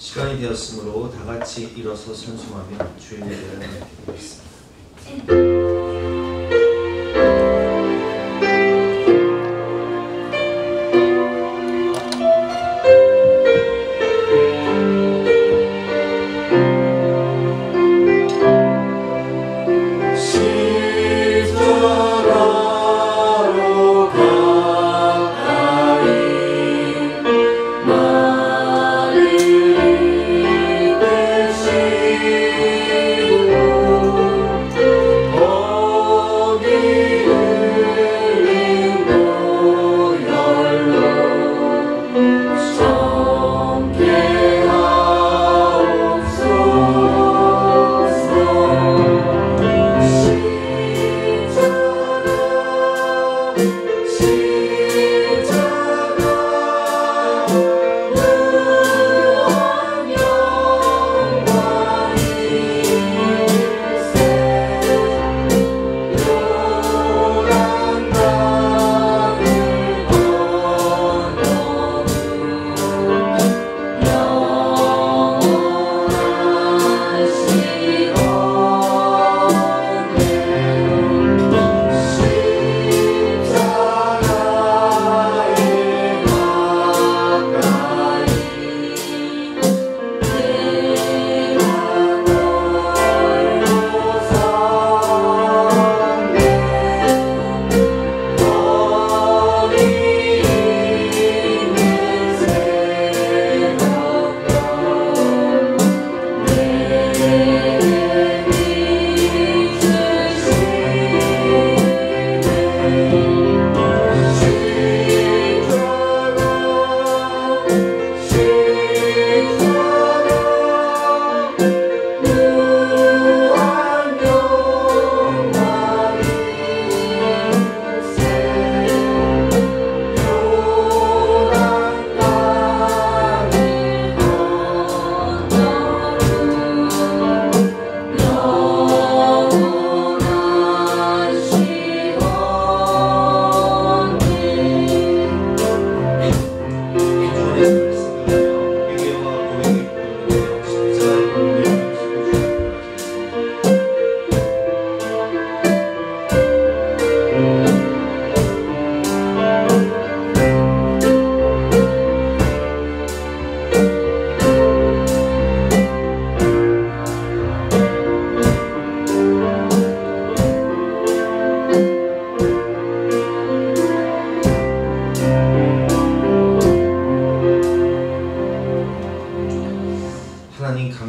시간이 되었으므로 다 같이 일어서 찬송하며 주의 예배를 드리겠습니다.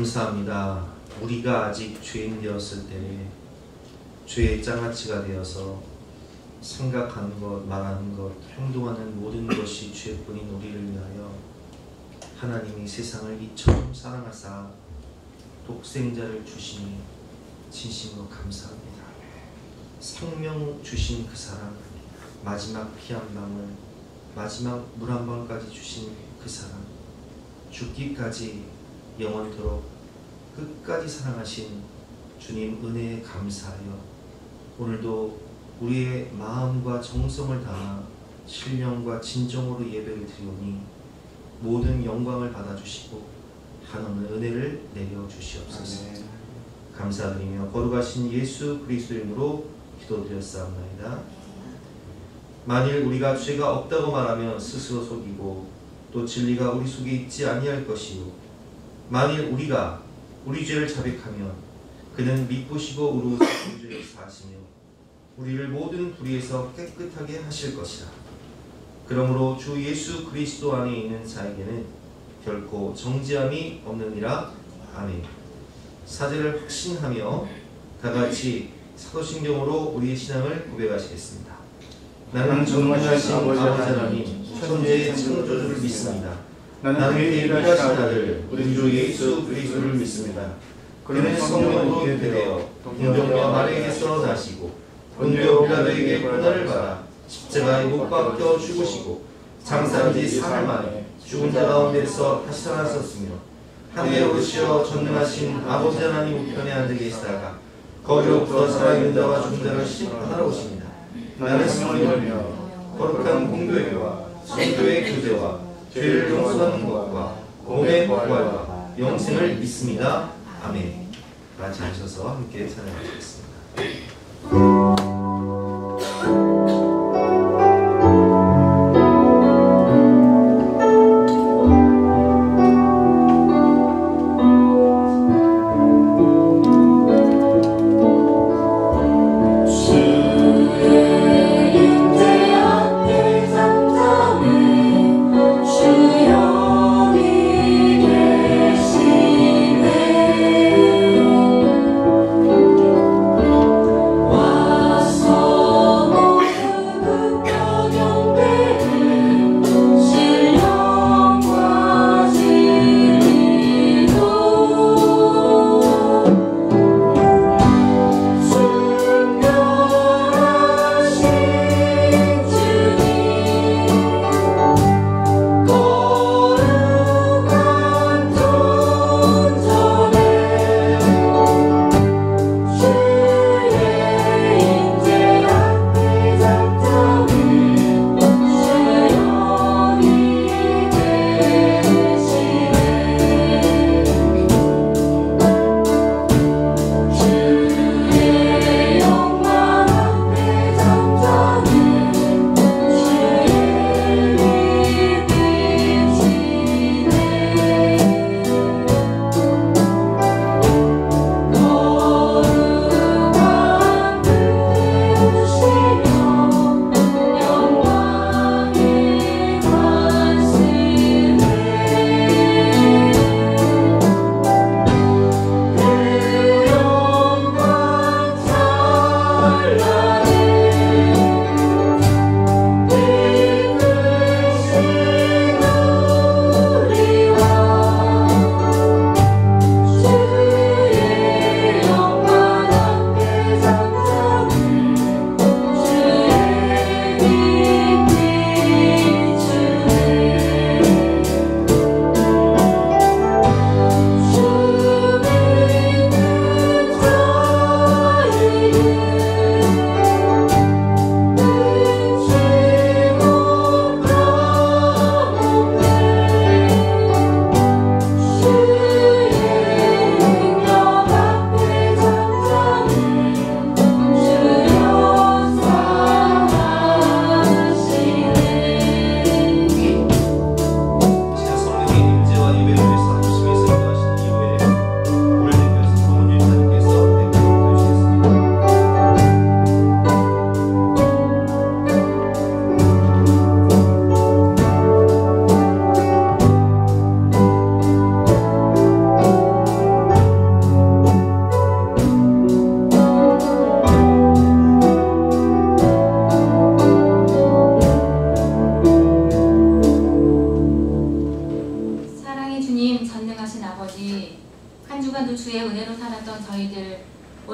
감사합니다. 우리가 아직 죄인 되었을 때에 죄의 장아찌가 되어서 생각하는 것, 말하는 것, 행동하는 모든 것이 죄뿐인 우리를 위하여 하나님이 세상을 이처럼 사랑하사 독생자를 주시니 진심으로 감사합니다. 생명 주신 그 사랑, 마지막 피 한 방울, 마지막 물 한 방울까지 주신 그 사랑, 죽기까지 영원토록 끝까지 사랑하신 주님 은혜에 감사하여 오늘도 우리의 마음과 정성을 다하 신령과 진정으로 예배를 드리오니 모든 영광을 받아주시고 한없는 은혜를 내려주시옵소서. 감사드리며 거룩하신 예수 그리스도 이름으로 기도드렸사옵나이다. 만일 우리가 죄가 없다고 말하면 스스로 속이고 또 진리가 우리 속에 있지 아니할 것이요 만일 우리가 우리 죄를 자백하면 그는 믿으시고 우리 죄를 사하시며 우리를 모든 불의에서 깨끗하게 하실 것이라. 그러므로 주 예수 그리스도 안에 있는 자에게는 결코 정죄함이 없느니라. 아멘. 사제를 확신하며 다같이 사도신경으로 우리의 신앙을 고백하시겠습니다. 나는 전능하신 아버지 하나님 천지의 창조주를 믿습니다. 나는 일하신 아들 우리 주 예수 그리스도를 믿습니다. 그는 성령으로 잉태되어 동정녀 마리아에게서 나시고 본디오 빌라도에게 고난을 받아 십자가에 못 박혀 죽으시고 장사한 지 사흘 만에 죽은 자 가운데서 다시 살아나셨으며 하늘에 오르시어 전능하신 아버지 하나님 우편에 앉아 계시다가 거기로부터 살아있는 자와 죽은 자를 심판하러 오십니다. 나는 성령을 믿으며 거룩한 공교회와 성도의 교제와 죄를 용서하는 것과 몸의 부활과 영생을 믿습니다. 아멘. 같이 하셔서 함께 찬양하시겠습니다.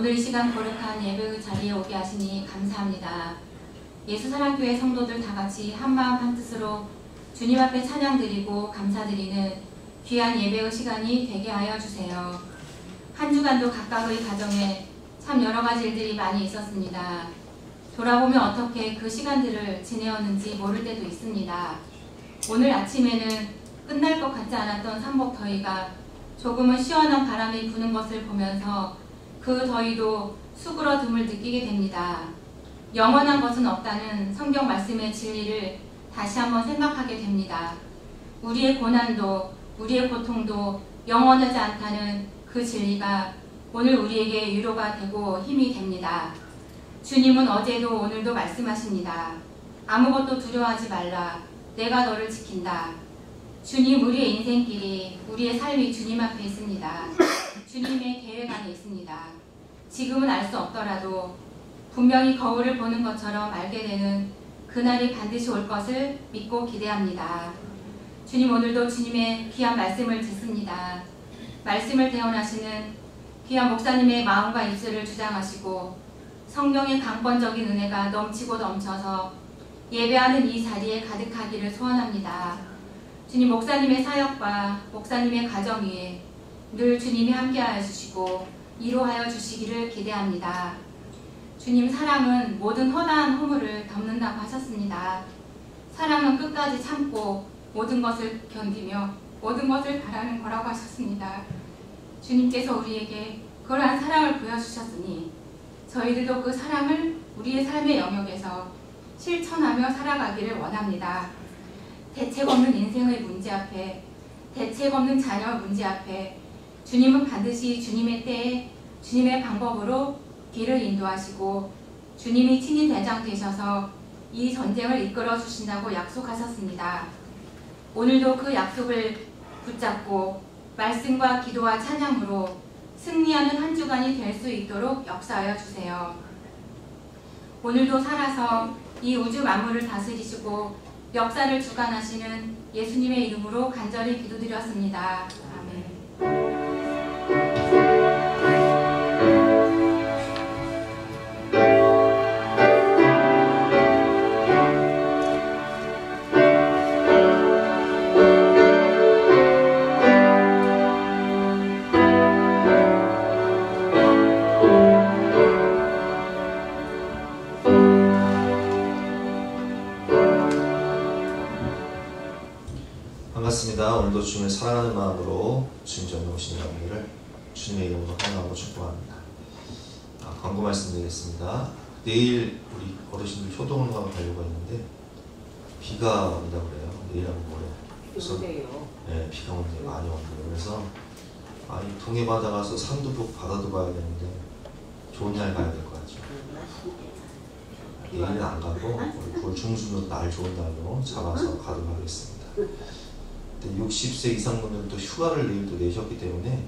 오늘 이 시간 거룩한 예배의 자리에 오게 하시니 감사합니다. 예수사랑교회 성도들 다같이 한마음 한뜻으로 주님 앞에 찬양드리고 감사드리는 귀한 예배의 시간이 되게 하여 주세요. 한 주간도 각각의 가정에 참 여러가지 일들이 많이 있었습니다. 돌아보면 어떻게 그 시간들을 지내었는지 모를 때도 있습니다. 오늘 아침에는 끝날 것 같지 않았던 삼복더위가 조금은 시원한 바람이 부는 것을 보면서 그 더위도 수그러듦을 느끼게 됩니다. 영원한 것은 없다는 성경 말씀의 진리를 다시 한번 생각하게 됩니다. 우리의 고난도 우리의 고통도 영원하지 않다는 그 진리가 오늘 우리에게 위로가 되고 힘이 됩니다. 주님은 어제도 오늘도 말씀하십니다. 아무것도 두려워하지 말라. 내가 너를 지킨다. 주님, 우리의 인생길이, 우리의 삶이 주님 앞에 있습니다. 주님의 계획 안에 있습니다. 지금은 알 수 없더라도 분명히 거울을 보는 것처럼 알게 되는 그날이 반드시 올 것을 믿고 기대합니다. 주님, 오늘도 주님의 귀한 말씀을 듣습니다. 말씀을 대언하시는 귀한 목사님의 마음과 입술을 주장하시고 성령의 강권적인 은혜가 넘치고 넘쳐서 예배하는 이 자리에 가득하기를 소원합니다. 주님, 목사님의 사역과 목사님의 가정 위에 늘 주님이 함께하여 주시고 이루하여 주시기를 기대합니다. 주님, 사랑은 모든 허다한 허물을 덮는다고 하셨습니다. 사랑은 끝까지 참고 모든 것을 견디며 모든 것을 바라는 거라고 하셨습니다. 주님께서 우리에게 그러한 사랑을 보여주셨으니 저희들도 그 사랑을 우리의 삶의 영역에서 실천하며 살아가기를 원합니다. 대책 없는 인생의 문제 앞에, 대책 없는 자녀 문제 앞에 주님은 반드시 주님의 때에 주님의 방법으로 길을 인도하시고 주님이 친히 대장 되셔서 이 전쟁을 이끌어 주신다고 약속하셨습니다. 오늘도 그 약속을 붙잡고 말씀과 기도와 찬양으로 승리하는 한 주간이 될 수 있도록 역사하여 주세요. 오늘도 살아서 이 우주 만물을 다스리시고 역사를 주관하시는 예수님의 이름으로 간절히 기도드렸습니다. 아멘. 반갑습니다. 오늘도 주님을 사랑하는 마음으로 주님 전에 오신 여러분들을 주님의 이름으로 환영하고 축복합니다. 광고 말씀드리겠습니다. 내일 우리 어르신들 효동을 하고 가려고 했는데 비가 온다고 그래요. 내일하고 모레. 그래서 네, 비가 오는데 많이 온대요. 그래서 이 동해 바다 가서 산도 보고 바다도 봐야 되는데 좋은 날 가야 될 것 같죠. 내일은 안 가고 우리 9월 중순으로 날 좋은 날로 잡아서 가도록 하겠습니다. 60세 이상 분들도 휴가를 내일도 내셨기 때문에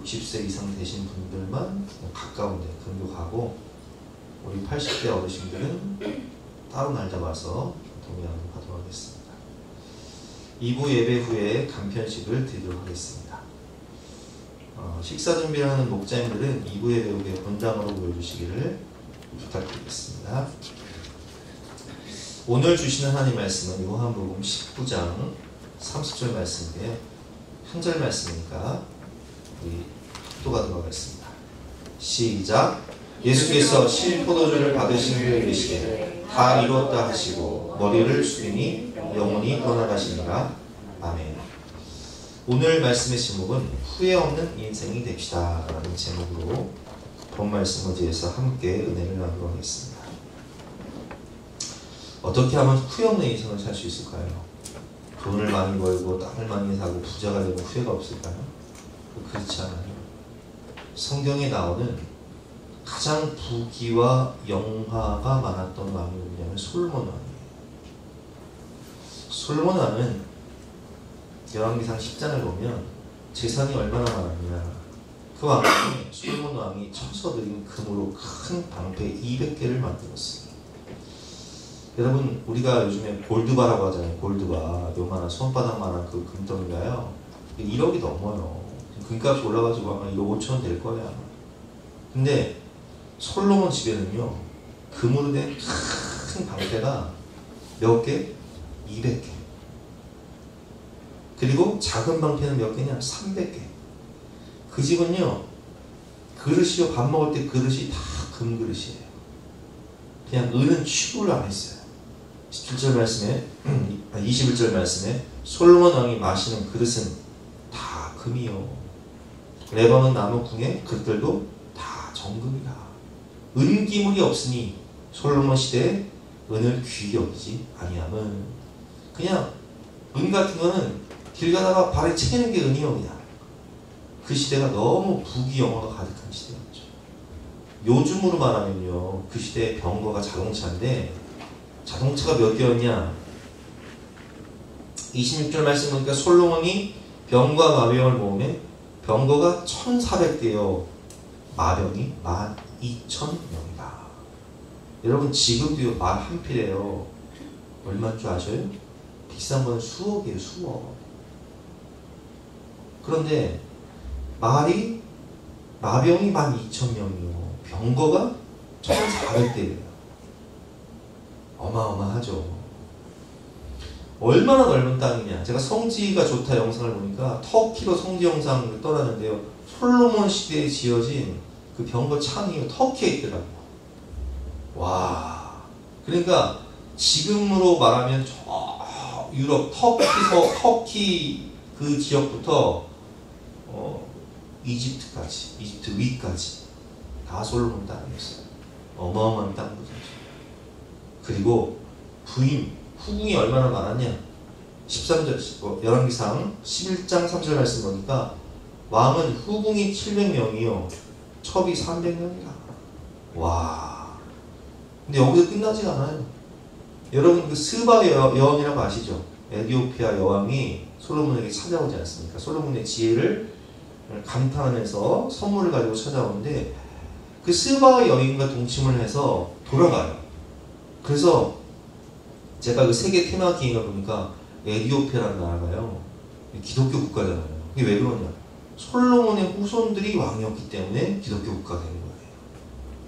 60세 이상 되신 분들만 가까운데 근교 가고 우리 80대 어르신들은 따로 날 잡아서 동해안으로 가도록 하겠습니다. 2부 예배 후에 간편식을 드리도록 하겠습니다. 식사 준비를 하는 목자님들은 2부 예배 후에 본당으로 모여주시기를 부탁드리겠습니다. 오늘 주시는 하나님 말씀은 요한복음 19장 30절 말씀인데요. 한 절 말씀이니까 우리 합독하도록 하겠습니다. 시작. 예수께서 신 포도주를 받으신 후에 이르시되 다 이루었다 하시고 머리를 숙이니 영혼이 떠나가시니라. 아멘. 오늘 말씀의 제목은 후회 없는 인생이 됩시다 라는 제목으로 본 말씀 의지해서 함께 은혜를 나누도록 하겠습니다. 어떻게 하면 후회 없는 인생을 살 수 있을까요? 돈을 많이 벌고 땅을 많이 사고 부자가 되면 후회가 없을까요? 그렇지 않아요. 성경에 나오는 가장 부귀와 영화가 많았던 왕이 누구냐면 솔로몬 왕이에요. 솔로몬 왕은 열왕기상 10장을 보면 재산이 얼마나 많았냐. 그 왕이 솔로몬 왕이 청소드린 금으로 큰 방패 200개를 만들었어요. 여러분 우리가 요즘에 골드바라고 하잖아요. 골드바 요만한 손바닥만한 그 금덩이가요 1억이 넘어요. 금값이 올라가지고 아마 1억 5천 원 될 거야. 근데 솔로몬 집에는요 금으로 된 큰 방패가 몇 개? 200개. 그리고 작은 방패는 몇 개냐? 300개. 그 집은요 그릇이요 밥 먹을 때 그릇이 다 금그릇이에요. 그냥 은은 취급을 안 했어요. 17절 말씀에 21절 말씀에 솔로몬 왕이 마시는 그릇은 다 금이요. 레바논 나무 궁의 그릇들도 다 정금이라. 은기물이 없으니 솔로몬 시대에 은을 귀히 여기지 아니함은 그냥 은 같은 거는 길 가다가 발에 채는 게 은이요. 그냥 그 시대가 너무 부귀 영화가 가득한 시대였죠. 요즘으로 말하면요 그 시대에 병거가 자동차인데 자동차가 몇 개였냐? 26절 말씀 보니까 솔로몬이 병과 마병을 모으면 병거가 1400대요. 마병이 12,000명이다. 여러분 지금도요 말 한 필이에요. 얼마인 줄 아셔요? 비싼 거는 수억이에요. 수억. 그런데 마병이 12,000명이요. 병거가 1400대예요. 어마어마하죠. 얼마나 넓은 땅이냐. 제가 성지가 좋다 영상을 보니까 터키로 성지 영상을 떠나는데요. 솔로몬 시대에 지어진 그 병거 창이 터키에 있더라고요. 와. 그러니까 지금으로 말하면 저 유럽 터키 그 지역부터 이집트까지, 이집트 위까지 다 솔로몬 땅이었어요. 어마어마한 땅이죠. 그리고 부인, 후궁이 얼마나 많았냐? 13절, 열왕기상 11장 3절 말씀 보니까 왕은 후궁이 700명이요 첩이 300명이라. 와. 근데 여기서 끝나지가 않아요. 여러분 그 스바 여왕이라고 아시죠? 에티오피아 여왕이 솔로몬에게 찾아오지 않습니까? 솔로몬의 지혜를 감탄하면서 선물을 가지고 찾아오는데 그 스바 여인과 동침을 해서 돌아가요. 그래서 제가 그 세계 테마 기행을 보니까 에티오피아라는 나라가요 기독교 국가잖아요. 이게 왜 그러냐? 솔로몬의 후손들이 왕이었기 때문에 기독교 국가가 되는 거예요.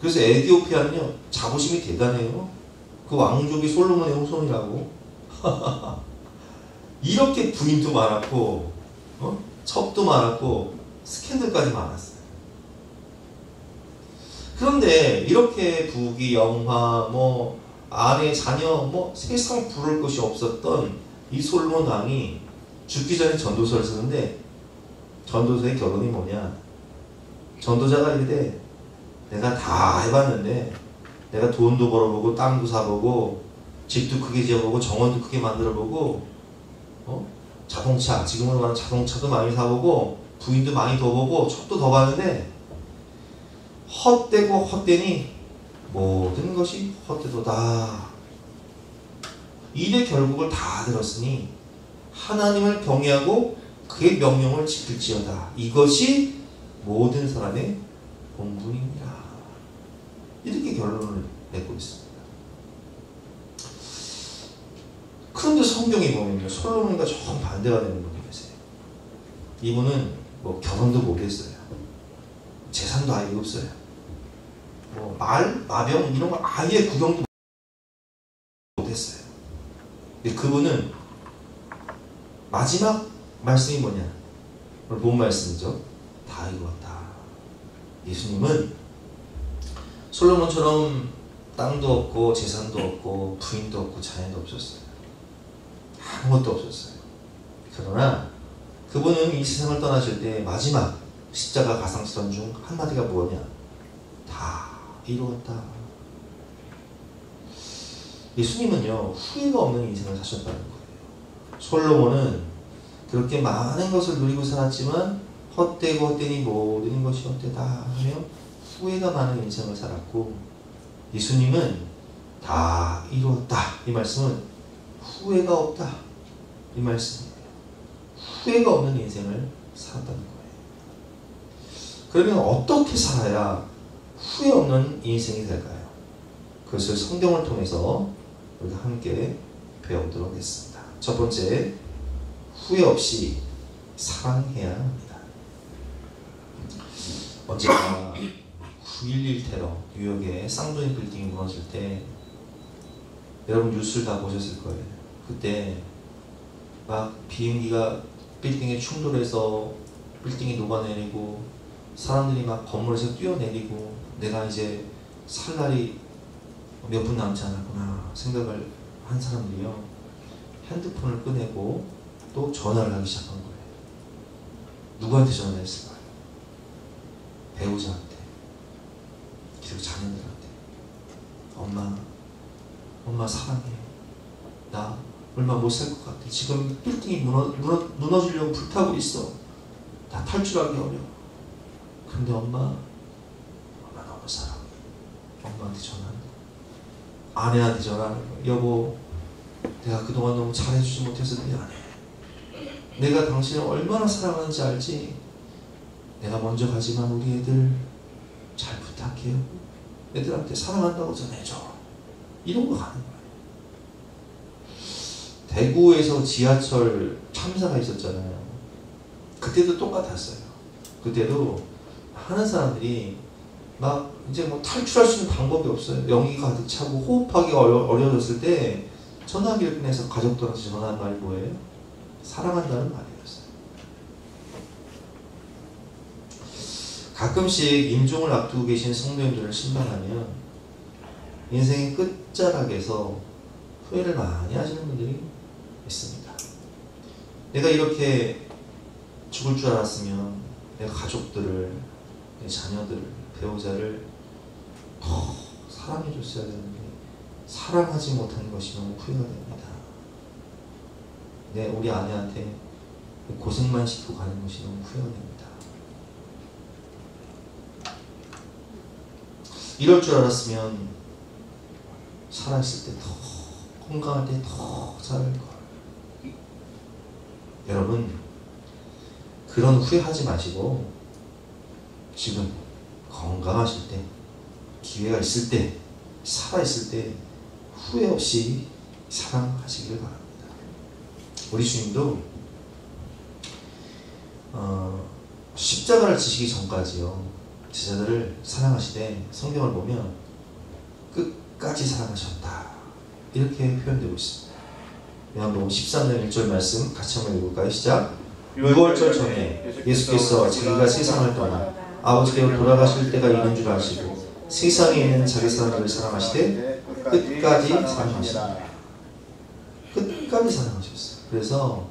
그래서 에티오피아는요 자부심이 대단해요. 그 왕족이 솔로몬의 후손이라고. 이렇게 부인도 많았고 첩도 많았고 스캔들까지 많았어요. 그런데 이렇게 부귀 영화 아내 자녀 세상 부를 것이 없었던 이 솔로몬 왕이 죽기 전에 전도서를 쓰는데 전도서의 결론이 뭐냐? 전도자가 이래, 내가 다 해봤는데 내가 돈도 벌어보고 땅도 사보고 집도 크게 지어보고 정원도 크게 만들어보고 자동차, 지금으로 말하는 자동차도 많이 사보고 부인도 많이 더 보고 첩도 더 봤는데 헛되고 헛되니 모든 것이 헛되도다. 이래 결국을 다 들었으니 하나님을 경외하고 그의 명령을 지킬지어다. 이것이 모든 사람의 본분이니라. 이렇게 결론을 내고 있습니다. 그런데 성경에 보면요 솔로몬과 조금 반대가 되는 분이 계세요. 이분은 결혼도 못했어요. 재산도 아예 없어요. 마병 이런 거 아예 구경도 못했어요. 근데 그분은 마지막 말씀이 뭐냐? 오늘 본 말씀이죠. 다 이루었다. 예수님은 솔로몬처럼 땅도 없고 재산도 없고 부인도 없고 자녀도 없었어요. 아무것도 없었어요. 그러나 그분은 이 세상을 떠나실 때 마지막 십자가 가상선 중 한마디가 뭐냐? 다 이루었다. 예수님은요 후회가 없는 인생을 사셨다는 거예요. 솔로몬은 그렇게 많은 것을 누리고 살았지만 헛되고 헛되니 모든 것이 헛되다 하며 후회가 많은 인생을 살았고, 예수님은 다 이루었다. 이 말씀은 후회가 없다. 이 말씀이에요. 후회가 없는 인생을 살았다는 거예요. 그러면 어떻게 살아야 후회 없는 인생이 될까요? 그것을 성경을 통해서 우리가 함께 배워보도록 하겠습니다. 첫 번째, 후회 없이 사랑해야 합니다. 언제가 9.11 테러, 뉴욕의 쌍둥이 빌딩이 무너질 때 여러분 뉴스를 다 보셨을 거예요. 그때 막 비행기가 빌딩에 충돌해서 빌딩이 녹아내리고 사람들이 막 건물에서 뛰어내리고 내가 이제 살 날이 몇 분 남지 않았구나 생각을 한 사람들이요 핸드폰을 꺼내고 또 전화를 하기 시작한 거예요. 누구한테 전화했을까요? 배우자한테, 그리고 자녀들한테. 엄마 사랑해. 나 얼마 못 살 것 같아. 지금 빌딩이 무너지려고 불타고 있어. 나 탈출하기 어려워. 근데 엄마 너무 사랑해. 엄마한테 전화하는 거. 아내한테 전화하는 거. 여보, 내가 그동안 너무 잘해주지 못해서 미안해. 내가 당신을 얼마나 사랑하는지 알지? 내가 먼저 가지만 우리 애들 잘 부탁해요. 애들한테 사랑한다고 전해줘. 이런 거 가는 거예요. 대구에서 지하철 참사가 있었잖아요. 그때도 똑같았어요. 그때도 많은 사람들이 막 이제 탈출할 수 있는 방법이 없어요. 연기가 가득 차고 호흡하기가 어려워졌을 때 전화기를 꺼내서 가족들한테 전화한 말이 뭐예요? 사랑한다는 말이었어요. 가끔씩 임종을 앞두고 계신 성도님들을 신방하면 인생의 끝자락에서 후회를 많이 하시는 분들이 있습니다. 내가 이렇게 죽을 줄 알았으면 내 가족들을, 내 자녀들을, 배우자를 더 사랑해 줬어야 되는데 사랑하지 못한 것이 너무 후회가 됩니다. 우리 아내한테 고생만 시키고 가는 것이 너무 후회가 됩니다. 이럴 줄 알았으면 살아있을 때 더 건강할 때 더 잘할걸. 여러분, 그런 후회하지 마시고 지금 건강하실 때, 기회가 있을 때, 살아있을 때 후회 없이 사랑하시길 바랍니다. 우리 주님도 십자가를 지시기 전까지요, 제자들을 사랑하시되 성경을 보면 끝까지 사랑하셨다, 이렇게 표현되고 있습니다. 요한복음 13장 1절 말씀 같이 한번 읽어볼까요? 시작. 6월절 전에 예수께서 자기가 세상을 떠나 아버지께로 돌아가실 때가 이른 줄 아시고 세상에 있는 자기 사람들을 사랑하시되 끝까지 사랑하시다. 끝까지 사랑하셨어요. 그래서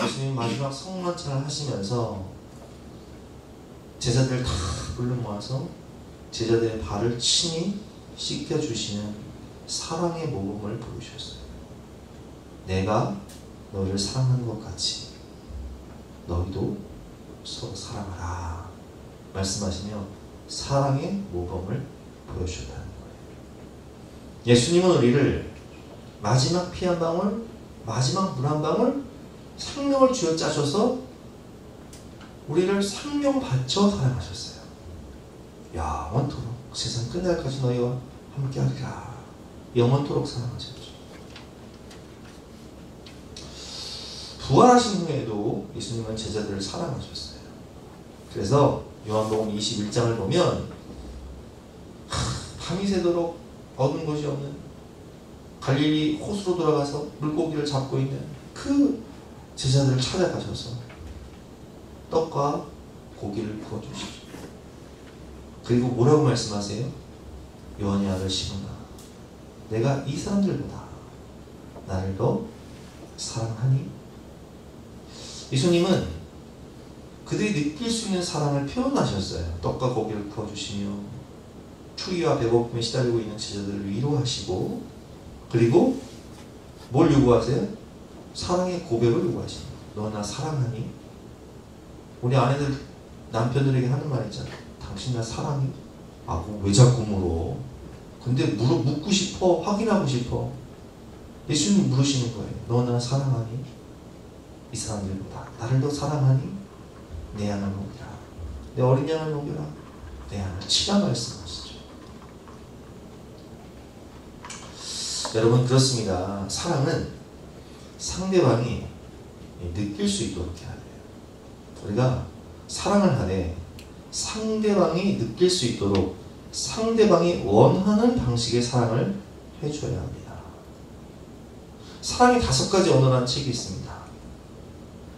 예수님 마지막 성만찬을 하시면서 제자들 다 불러 모아서 제자들의 발을 친히 씻겨주시는 사랑의 모범을 보여주셨어요. 내가 너희를 사랑하는 것 같이 너희도 서로 사랑하라 말씀하시며 사랑의 모범을 보여주셨다는 거예요. 예수님은 우리를 마지막 피 한 방울, 마지막 물 한 방울, 생명을 쥐어짜셔서 우리를 생명 바쳐 사랑하셨어요. 영원토록 세상 끝날까지 너희와 함께하리라. 영원토록 사랑하셨죠. 부활하신 후에도 예수님은 제자들을 사랑하셨어요. 그래서 요한복음 21장을 보면 밤이 새도록 얻은 것이 없는 갈릴리 호수로 돌아가서 물고기를 잡고 있는 그 제자들을 찾아가셔서 떡과 고기를 구워주시죠. 그리고 뭐라고 말씀하세요? 요한의 아들 시몬아, 내가 이 사람들보다 나를 더 사랑하니? 예수님은 그들이 느낄 수 있는 사랑을 표현하셨어요. 떡과 고기를 구워주시며 추위와 배고픔에 시달리고 있는 제자들을 위로하시고, 그리고 뭘 요구하세요? 사랑의 고백을 요구하십니다. 너 나 사랑하니? 우리 아내들 남편들에게 하는 말 있잖아. 당신 나 사랑해? 아, 왜 자꾸 물어? 근데 묻고 싶어, 확인하고 싶어. 예수님 물으시는 거예요. 너 나 사랑하니? 이 사람들보다 나를 더 사랑하니? 내 양을 먹이라. 내 어린 양을 먹여라. 내 양을 치라 말씀하시죠. 여러분, 그렇습니다. 사랑은 상대방이 느낄 수 있도록 해야 돼요. 우리가 사랑을 하되 상대방이 느낄 수 있도록 상대방이 원하는 방식의 사랑을 해줘야 합니다. 사랑의 5가지 언어라는 책이 있습니다.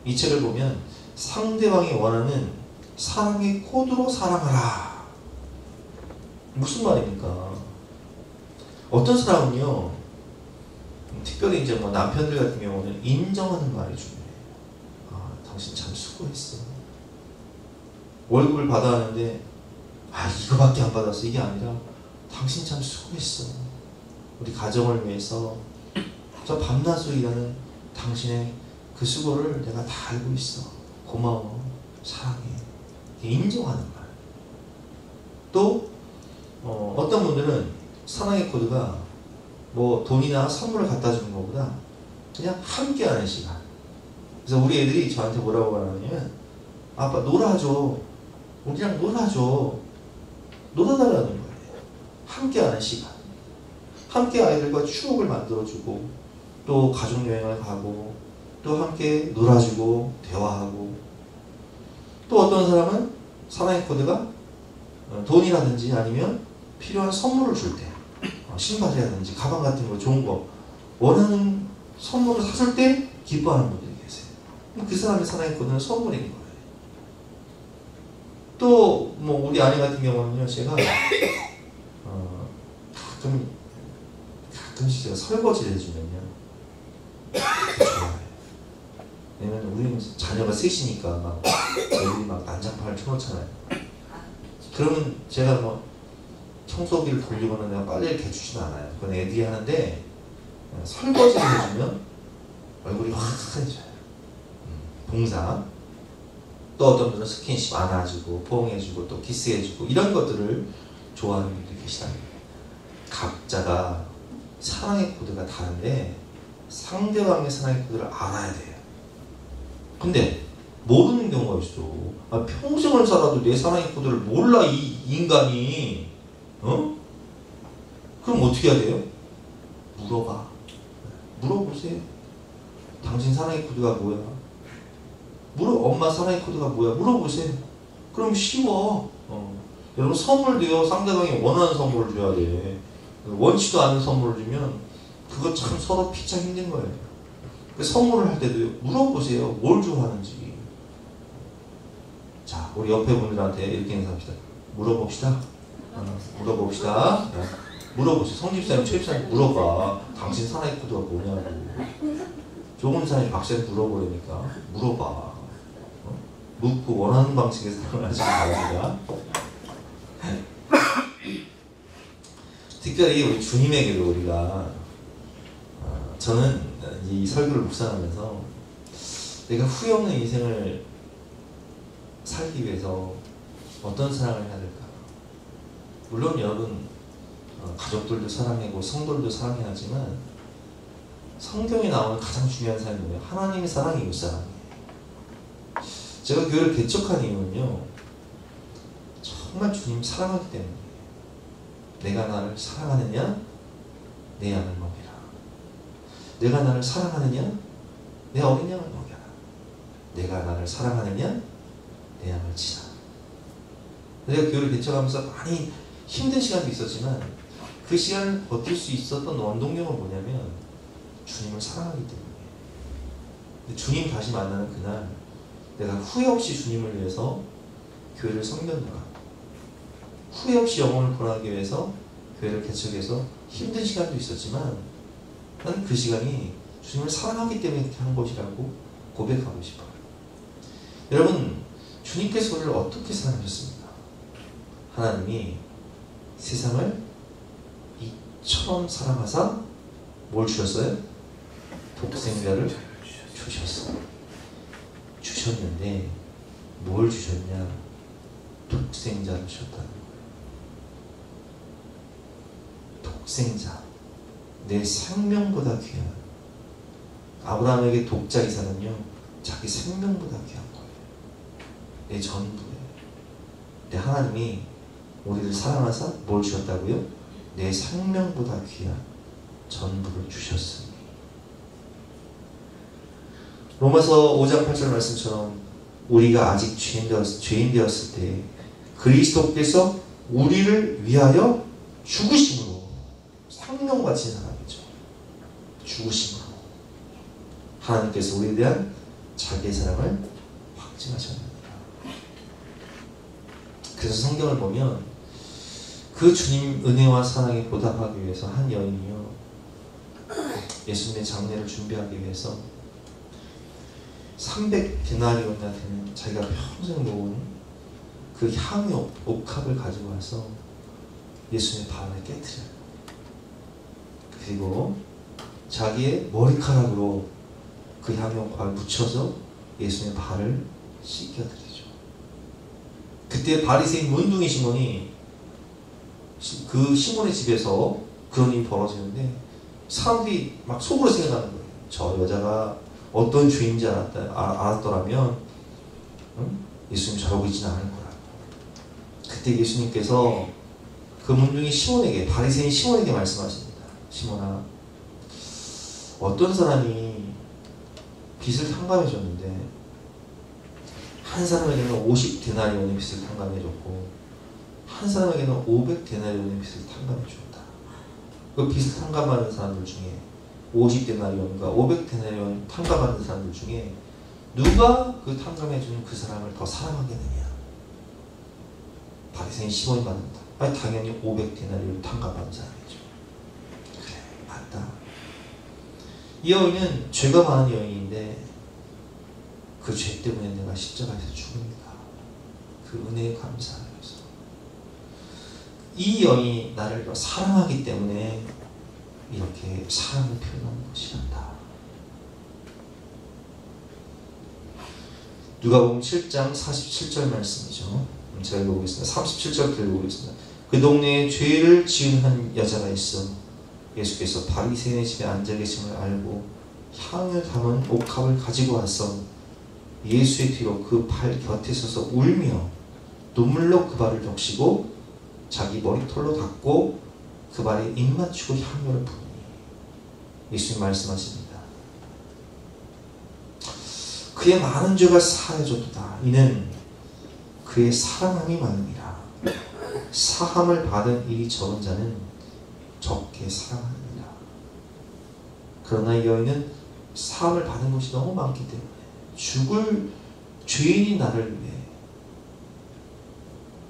이 책을 보면 상대방이 원하는 사랑의 코드로 사랑하라. 무슨 말입니까? 어떤 사람은요, 특별히 이제 뭐 남편들 같은 경우는 인정하는 말이 중요해요. 아, 당신 참 수고했어. 월급을 받아왔는데, 아, 이거밖에 안 받았어. 이게 아니라, 당신 참 수고했어. 우리 가정을 위해서 저 밤낮으로 일하는 당신의 그 수고를 내가 다 알고 있어. 고마워. 사랑해. 인정하는 말. 또 어떤 분들은 사랑의 코드가 뭐 돈이나 선물을 갖다 주는 것보다 그냥 함께하는 시간. 그래서 우리 애들이 저한테 뭐라고 말하냐면, 아빠 놀아줘. 우리랑 놀아줘. 놀아달라는 거예요. 함께하는 시간. 함께 아이들과 추억을 만들어주고, 또 가족여행을 가고, 또 함께 놀아주고 대화하고, 또 어떤 사람은 사랑의 코드가 돈이라든지 아니면 필요한 선물을 줄 때, 신발이라든지 가방 같은 거 좋은 거 원하는 선물을 샀을 때 기뻐하는 분들이 계세요. 그 사람의 사랑의 코드는 선물인 거예요. 또 뭐 우리 아내 같은 경우는요, 제가 가끔씩 제가 설거지를 해주면요 좋아해요. 왜냐면 우리는 자녀가 셋이니까 막 애들이 막 난장판을 쳐놓잖아요. 그러면 제가 뭐 청소기를 돌리거나 내가 빨래를 개주진 않아요. 그건 애들이 하는데 설거지를 해주면 얼굴이 화끈해져요. 봉사. 또 어떤 분은 스킨십 안아주고 포옹해주고 또 키스해주고 이런 것들을 좋아하는 분들이 계시답니다. 각자가 사랑의 코드가 다른데 상대방의 사랑의 코드를 알아야 돼요. 근데 모르는 경우가 있어. 평생을 살아도 내 사랑의 코드를 몰라 이 인간이. 그럼 어떻게 해야 돼요? 물어봐. 물어보세요. 당신 사랑의 코드가 뭐야? 엄마 사랑의 코드가 뭐야? 물어보세요. 그럼 쉬워. 여러분 선물도요. 상대방이 원하는 선물을 줘야 돼. 원치도 않은 선물을 주면 그거 참 서로 피차 힘든 거예요. 선물을 할 때도 물어보세요. 뭘 좋아하는지. 자, 우리 옆에 분들한테 이렇게 인사합시다. 물어봅시다. 물어봅시다. 물어보세요. 성집사님, 최집사님 물어봐. 당신 사랑의 코드가 뭐냐고. 좋은 사람이 박사님 물어보려니까 물어봐. 묻고 원하는 방식의 사랑을 하시기 바랍니다. 특별히 우리 주님에게도 우리가 저는 이 설교를 묵상하면서 내가 후회 없는 인생을 살기 위해서 어떤 사랑을 해야 될까? 물론 여러분 가족들도 사랑하고 성도들도 사랑해야 하지만 성경에 나오는 가장 중요한 사람이 뭐예요? 하나님의 사랑이 이웃 사랑이에요. 제가 교회를 개척한 이유는요, 정말 주님 사랑하기 때문에. 내가 나를 사랑하느냐? 내 양을 먹이라. 내가 나를 사랑하느냐? 내 어린 양을 먹여라. 내가 나를 사랑하느냐? 내 양을 치라. 내가 교회를 개척하면서 많이 힘든 시간도 있었지만 그 시간을 버틸 수 있었던 원동력은 뭐냐면 주님을 사랑하기 때문에. 주님 다시 만나는 그날 내가 후회 없이 주님을 위해서 교회를 섬겼노라. 후회 없이 영혼을 구원하기 위해서 교회를 개척해서 힘든 시간도 있었지만 나는 그 시간이 주님을 사랑하기 때문에 그렇게 한 것이라고 고백하고 싶어요. 여러분, 주님께서 우리를 어떻게 사랑하셨습니까? 하나님이 세상을 이처럼 사랑하사 뭘 주셨어요? 독생자를 주셨어요. 주셨는데 뭘 주셨냐? 독생자를 주셨다는 거예요. 독생자, 내 생명보다 귀한. 아브라함에게 독자 이삭은요, 자기 생명보다 귀한 거예요. 내 전부예요. 내 하나님이 우리를 사랑하사 뭘 주셨다고요? 내 생명보다 귀한 전부를 주셨으니. 로마서 5장 8절 말씀처럼 우리가 아직 죄인 되었을 때 그리스도께서 우리를 위하여 죽으심으로, 생명 바친 사람이죠. 죽으심으로 하나님께서 우리에 대한 자기의 사랑을 확증하셨습니다. 그래서 성경을 보면 그 주님 은혜와 사랑에 보답하기 위해서 한 여인이요, 예수님의 장례를 준비하기 위해서 300데나리온이나 되는 자기가 평생 모은 그 향유 옥합을 가지고 와서 예수님의 발을 깨트려요. 그리고 자기의 머리카락으로 그 향유 옥합을 묻혀서 예수님의 발을 씻겨드리죠. 그때 바리새인 문둥이 시몬이, 그 시몬의 집에서 그런 일이 벌어지는데 사람들이 막 속으로 생각하는 거예요. 저 여자가 어떤 죄인지 알았더라면 예수님 저러고 있지는 않을 거라고. 그때 예수님께서 그 문둥이 시몬에게, 바리새인 시몬에게 말씀하십니다. 시몬아, 어떤 사람이 빚을 탕감해 줬는데 한 사람에게는 50데나리온의 빚을 탕감해 줬고 한 사람에게는 500데나리온의 빚을 탕감해 줬다. 그 빚을 탕감하는 사람들 중에 50데나리온과 500데나리온 탕감하는 사람들 중에 누가 그 탕감해주는 그 사람을 더 사랑하겠느냐? 바리새인 시몬이 받는다. 아니, 당연히 500데나리온 탕감하는 사람이죠. 그래, 맞다. 이 여인은 죄가 많은 여인인데 그 죄 때문에 내가 십자가에서 죽으니까 그 은혜에 감사하면서 이 여인이 나를 사랑하기 때문에 이렇게 사랑을 표현하는 것이란다. 누가복음 7장 47절 말씀이죠. 제가 읽어보겠습니다. 37절 읽어보겠습니다. 그 동네에 죄를 지은 한 여자가 있어 예수께서 바리새인의 집에 앉아 계심을 알고 향을 담은 옥합을 가지고 와서 예수의 뒤로 그 발 곁에 서서 울며 눈물로 그 발을 적시고 자기 머리털로 닦고 그 발에 입 맞추고 향료를 부으니 예수님 말씀하십니다. 그의 많은 죄가 사해졌도다. 이는 그의 사랑함이 많으니라. 사함을 받은 일이 적은 자는 적게 사랑하느니라. 그러나 이 여인은 사함을 받은 것이 너무 많기 때문에 죽을 죄인이 나를 위해,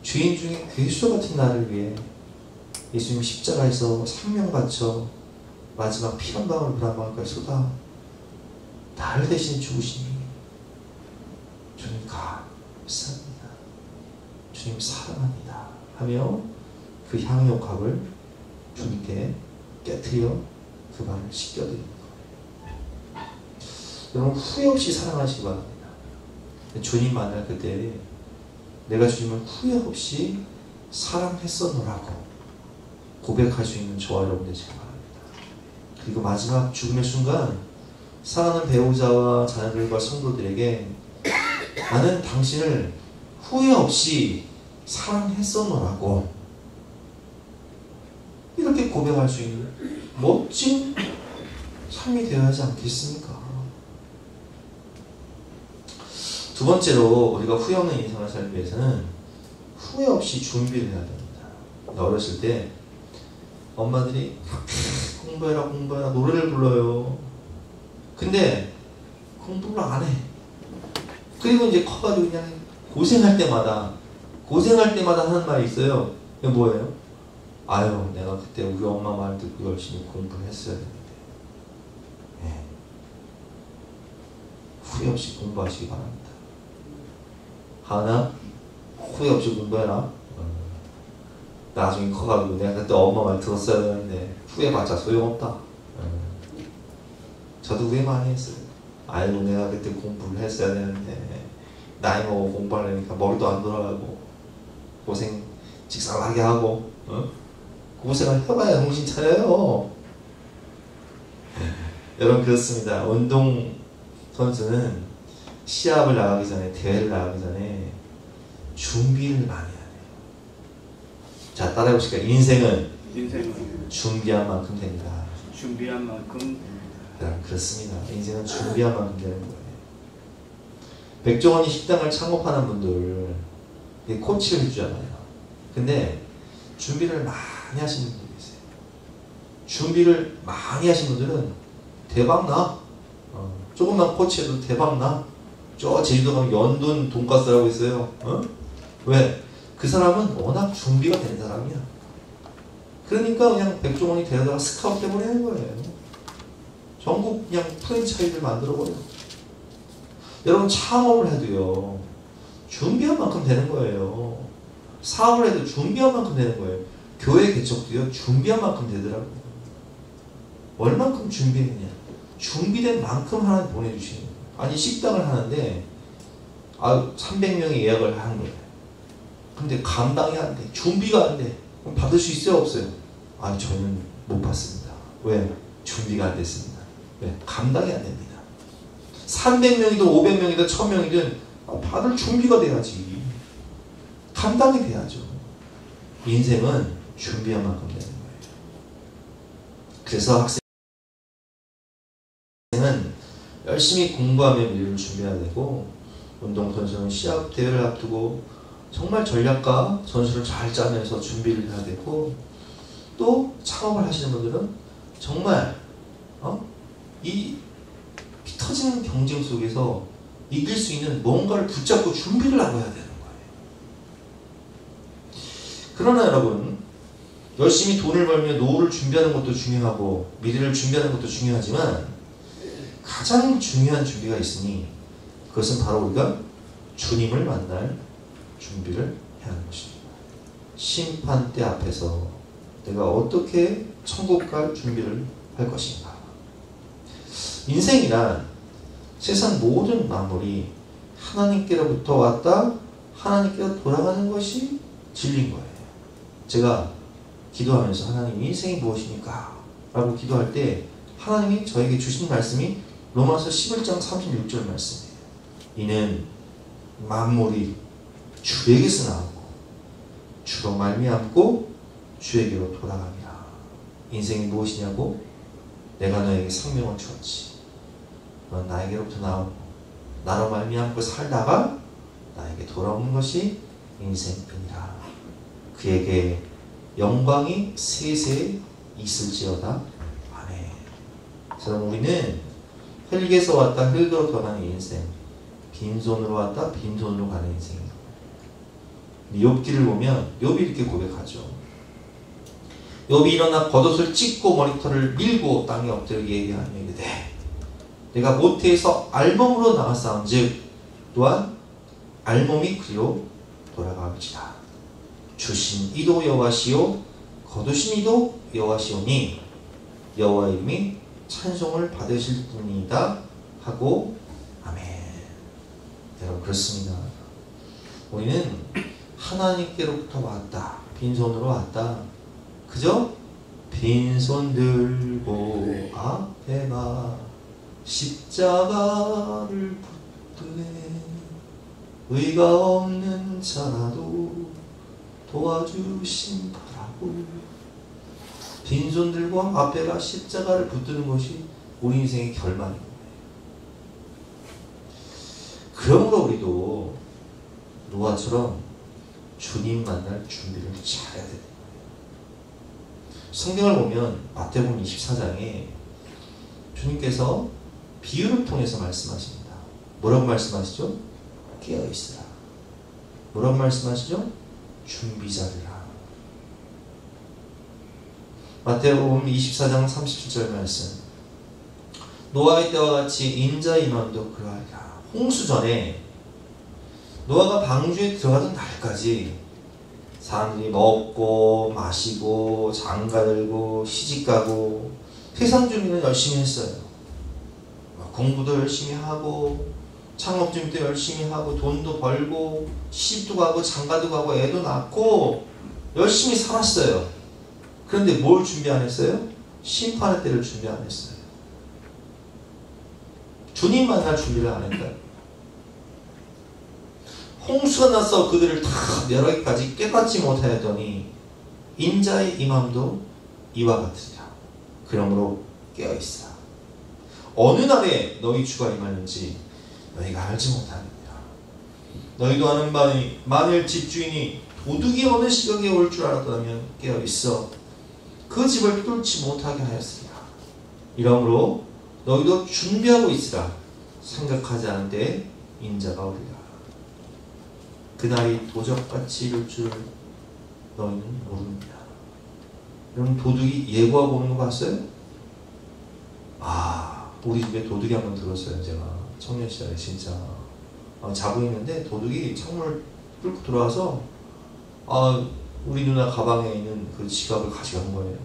죄인 중에 괴수 같은 나를 위해 예수님 십자가에서 생명 바쳐 마지막 피 한 방울 물 한 방울까지 쏟아 나를 대신 죽으시니 주님 감사합니다. 주님 사랑합니다. 하며 그 향유옥합을 주님께 깨트려 그 발을 씻겨드리는 거예요. 여러분 후회 없이 사랑하시기 바랍니다. 주님 만날 그때 내가 주님을 후회 없이 사랑했었노라고 고백할 수 있는 저와 여러분 되시기 바랍니다. 그리고 마지막 죽음의 순간 사랑하는 배우자와 자녀들과 성도들에게 나는 당신을 후회 없이 사랑했었노라고 이렇게 고백할 수 있는 멋진 삶이 되어야 하지 않겠습니까? 두 번째로 우리가 후회 없는 인생을 살기 위해서는 후회 없이 준비를 해야 됩니다. 어렸을 때 엄마들이 공부해라 공부해라 노래를 불러요. 근데 공부를 안 해. 그리고 이제 커가지고 그냥 고생할 때마다 하는 말이 있어요. 그게 뭐예요? 아유 내가 그때 우리 엄마 말 듣고 열심히 공부를 했어야 되는데. 네. 후회 없이 공부하시기 바랍니다. 하나 후회 없이 공부해라. 나중에 커가지고 내가 그때 엄마 말 들었어야 되는데 후회봤자 소용없다. 저도 후회 많이 했어요. 아이고 내가 그때 공부를 했어야 되는데 나이 먹고 공부하려니까 머리도 안 돌아가고 고생 직살나게 하고 고생을 해봐야 정신 차려요. 여러분 그렇습니다. 운동 선수는 시합을 나가기 전에 대회를 나가기 전에 준비를 많이 해야 돼요. 자 따라해보실까요? 인생은 준비한 만큼 됩니다. 준비한 만큼 그렇습니다. 인생은 준비한 만큼 되는 거예요. 백종원이 식당을 창업하는 분들 코치를 해주잖아요. 근데 준비를 많이 하시는 분들이 있어요. 준비를 많이 하신 분들은 대박나. 조금만 코치해도 대박나. 저 제주도 가면 연돈 돈가스라고 있어요. 왜? 그 사람은 워낙 준비가 된 사람이야. 그러니까 그냥 백종원이 데려다가 스카우트 해버리는 거예요. 전국 그냥 프랜차이즈를 만들어버려. 여러분 창업을 해도요 준비한 만큼 되는 거예요. 사업을 해도 준비한 만큼 되는 거예요. 교회 개척도요 준비한 만큼 되더라고요. 얼만큼 준비했냐? 준비된 만큼 하나님 보내주시는 거예요. 아니 식당을 하는데 300명이 예약을 하는 거예요. 근데 감당이 안 돼. 준비가 안 돼. 그럼 받을 수 있어요 없어요? 저는 못 받습니다. 왜? 준비가 안 됐습니다. 왜? 감당이 안 됩니다. 300명이든 500명이든 1000명이든 받을 준비가 돼야지. 감당이 돼야죠. 인생은 준비한 만큼 되는 거예요. 그래서 학생은 열심히 공부하며 미래를 준비해야 되고 운동선수는 시합 대회를 앞두고 정말 전략과 전술을 잘 짜면서 준비를 해야 되고 또 창업을 하시는 분들은 정말 이 피 터지는 경쟁 속에서 이길 수 있는 뭔가를 붙잡고 준비를 하고 해야 되는 거예요. 그러나 여러분 열심히 돈을 벌며 노후를 준비하는 것도 중요하고 미래를 준비하는 것도 중요하지만 가장 중요한 준비가 있으니 그것은 바로 우리가 주님을 만날 준비를 해야 하는 것입니다. 심판대 앞에서 내가 어떻게 천국 갈 준비를 할 것인가. 인생이란 세상 모든 만물이 하나님께로부터 왔다 하나님께로 돌아가는 것이 진리인 거예요. 제가 기도하면서 하나님 인생이 무엇입니까? 라고 기도할 때 하나님이 저에게 주신 말씀이 로마서 11장 36절 말씀이에요. 이는 만물이 주에게서 나오고 주로 말미암고 주에게로 돌아갑니다. 인생이 무엇이냐고? 내가 너에게 생명을 주었지. 넌 나에게로부터 나오고 나로 말미암고 살다가 나에게 돌아오는 것이 인생이니라. 그에게 영광이 세세 있을지어다. 아멘. 그래서 우리는 흙에서 왔다 흙으로 돌아가는 인생, 빈손으로 왔다 빈손으로 가는 인생입니다. 욥기를 보면 욥이 이렇게 고백하죠. 욥이 일어나 겉옷을 찢고 머리털을 밀고 땅에 엎드려 얘기하며 이르되 내가 모태에서 알몸으로 나왔사온즉 또한 알몸이 그리로 돌아갈지라. 주신 이도 여호와시요 거두신 이도 여호와시오니 여호와의 이름이 찬송을 받으실 분이다 하고 아멘. 여러분 그렇습니다. 우리는 하나님께로부터 왔다. 빈손으로 왔다. 그저 빈손 들고 앞에 가 십자가를 붙드네. 의가 없는 자라도 도와주신 바라고. 빈손 들고 앞에 가 십자가를 붙드는 것이 우리 인생의 결말인 거예요. 그러므로 우리도 노아처럼 주님 만날 준비를 잘해야 됩니다. 성경을 보면 마태복음 24장에 주님께서 비유를 통해서 말씀하십니다. 뭐라고 말씀하시죠? 깨어있으라. 뭐라고 말씀하시죠? 준비자리라. 마태복음 24장 37절 말씀. 노아의 때와 같이 인자의 임함도 그러하리라. 홍수 전에 노아가 방주에 들어가던 날까지 사람들이 먹고 마시고 장가들고 시집가고 세상 준비는 열심히 했어요. 공부도 열심히 하고 창업 준비도 열심히 하고 돈도 벌고 시집도 가고 장가도 가고 애도 낳고 열심히 살았어요. 그런데 뭘 준비 안 했어요? 심판의 때를 준비 안 했어요. 주님 만날 준비를 안 했다. 홍수가 나서 그들을 다 멸하기까지 깨닫지 못하였더니 인자의 임함도 이와 같으리라. 그러므로 깨어있으라. 어느 날에 너희 주가 임하는지 너희가 알지 못하느니라. 너희도 아는 바니 만일 집주인이 도둑이 어느 시각에 올 줄 알았다면 깨어있어 그 집을 뚫지 못하게 하였으리라. 이러므로 너희도 준비하고 있으라. 생각하지 않은 때에 인자가 오리라. 그날이 도적같이 이룰 줄 너희는 모릅니다. 여러분 도둑이 예고하고 오는 거 봤어요? 우리 집에 도둑이 한번 들었어요. 제가 청년 시절에 진짜 자고 있는데 도둑이 창문을 뚫고 들어와서 우리 누나 가방에 있는 그 지갑을 가져간 거예요.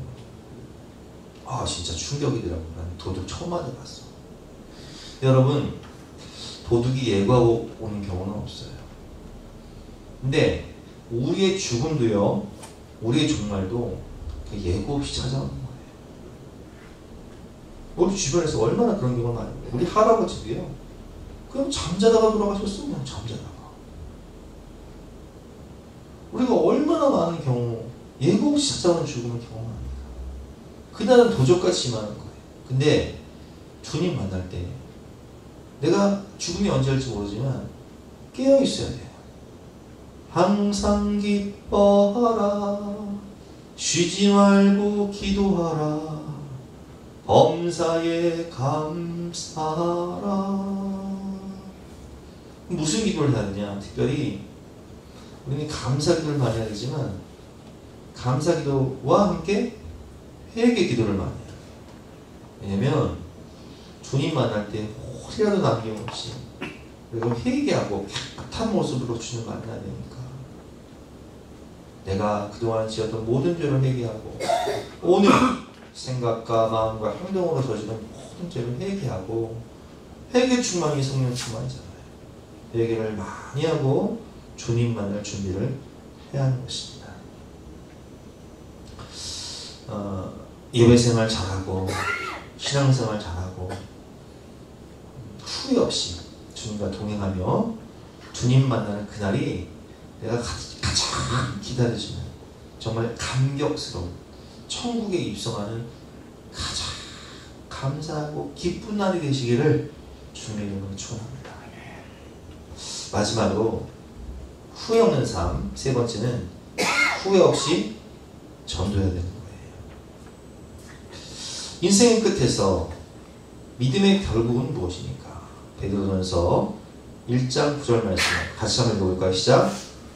진짜 충격이더라고요. 난 도둑 처음 맞아봤어. 여러분 도둑이 예고하고 오는 경우는 없어요. 근데 우리의 죽음도요, 우리의 종말도 예고 없이 찾아오는 거예요. 우리 주변에서 얼마나 그런 경우가 많아요. 우리 할아버지도요, 그냥 잠자다가 돌아가셨어. 그냥 잠자다가. 우리가 얼마나 많은 경우 예고 없이 찾아오는 죽음을 경험합니다. 그날은 도적같이 임하는 거예요. 근데 주님 만날 때 내가 죽음이 언제 올지 모르지만 깨어 있어야 돼요. 항상 기뻐하라. 쉬지 말고 기도하라. 범사에 감사하라. 무슨 기도를 해야 되냐? 특별히 우리는 감사 기도를 많이 하지만 감사 기도와 함께 회개 기도를 많이 해요. 왜냐면 주님 만날 때 혹이라도 남김없이 그리고 회개하고 깨끗한 모습으로 주님 만나야 되니까 내가 그동안 지었던 모든 죄를 회개하고 오늘 생각과 마음과 행동으로 저지른 모든 죄를 회개하고 회개 충만이 성령 충만이잖아요. 회개를 많이 하고 주님 만날 준비를 해야 하는 것입니다. 예배생활 잘하고 신앙생활 잘하고 후회 없이 주님과 동행하며 주님 만나는 그날이 내가 가장 기다려지는 정말 감격스러운 천국에 입성하는 가장 감사하고 기쁜 날이 되시기를 주님의 이름으로 축원합니다. 마지막으로 후회 없는 삶, 세 번째는 후회 없이 전도해야 되는 거예요. 인생의 끝에서 믿음의 결국은 무엇입니까? 베드로전서 1장 9절 말씀 같이 한번 읽어볼까요? 시작.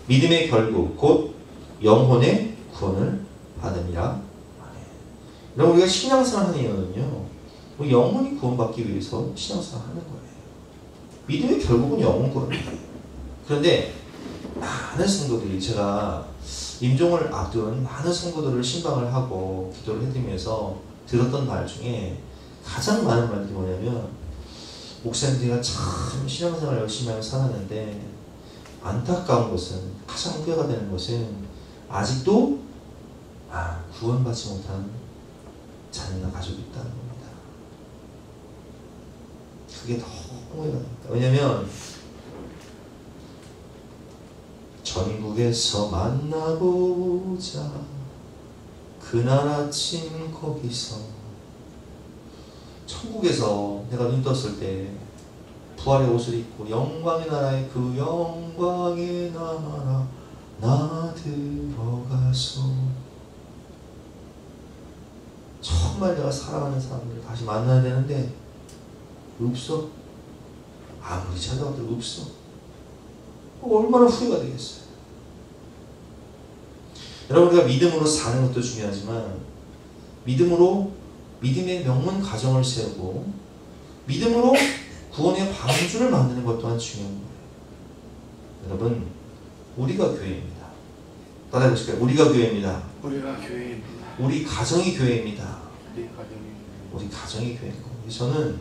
믿음의 결국 곧 영혼의 구원을 받음이라. 여러분 우리가 신앙생활 하는 이유는요, 우리 영혼이 구원받기 위해서 신앙생활 하는 거예요. 믿음의 결국은 영혼 구원입니다. 그런데 많은 성도들이, 제가 임종을 앞둔 많은 성도들을 신방을 하고 기도를 해드리면서 들었던 말 중에 가장 많은 말들이 뭐냐면, 목사님들이 참 신앙생활 열심히 하며 살았는데 안타까운 것은, 가장 후회가 되는 것은 아직도 구원받지 못한 자녀나 가족이 있다는 겁니다. 그게 너무 후회가 됩니다. 왜냐면 전국에서 만나보자 그날 아침 거기서, 천국에서 내가 눈 떴을 때 부활의 옷을 입고 영광의 나라에 그 영광의 나라 나 들어가서 정말 내가 사랑하는 사람들을 다시 만나야 되는데 없어. 아무리 찾아봐도 없어. 얼마나 후회가 되겠어요. 여러분, 우리가 믿음으로 사는 것도 중요하지만 믿음의 명문 가정을 세우고 믿음으로 구원의 방주를 만드는 것 또한 중요한 거예요. 여러분, 우리가 교회입니다. 따라해보실까요? 우리가 교회입니다. 우리가 교회입니다. 우리 가정이 교회입니다. 우리 가정이 교회인 거예요. 저는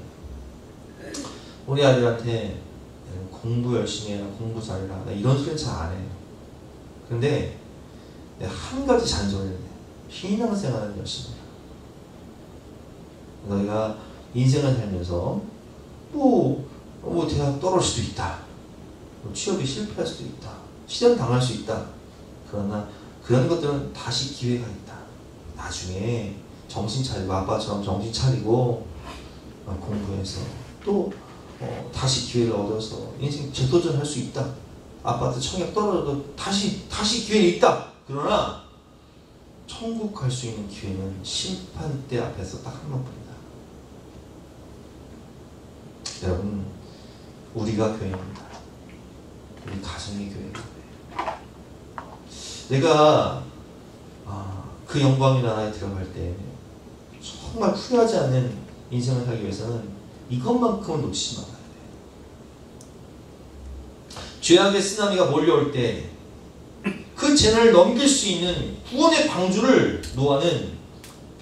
우리 아들한테 공부 열심히 해라, 공부 잘해라, 나 이런 소리는 잘 안 해요. 근데 내가 한 가지 잔소리를 해요. 신앙생활은 열심히 해라. 너희가 인생을 살면서 뭐 대학 떨어질 수도 있다, 취업이 실패할 수도 있다, 시련 당할 수 있다. 그러나 그런 것들은 다시 기회가 있다. 나중에 정신 차리고, 아빠처럼 정신 차리고 공부해서 또 다시 기회를 얻어서 인생 재도전할 수 있다. 아파트 청약 떨어져도 다시 기회는 있다. 그러나 천국 갈 수 있는 기회는 심판대 앞에서 딱 한 번뿐이다. 여러분, 우리가 교회입니다. 우리 가정이 교회입니다. 내가 그 영광의 나라에 들어갈 때 정말 후회하지 않는 인생을 살기 위해서는 이것만큼은 놓치지 말아야 돼요. 죄악의 쓰나미가 몰려올 때 그 재난을 넘길 수 있는 구원의 방주를 노아는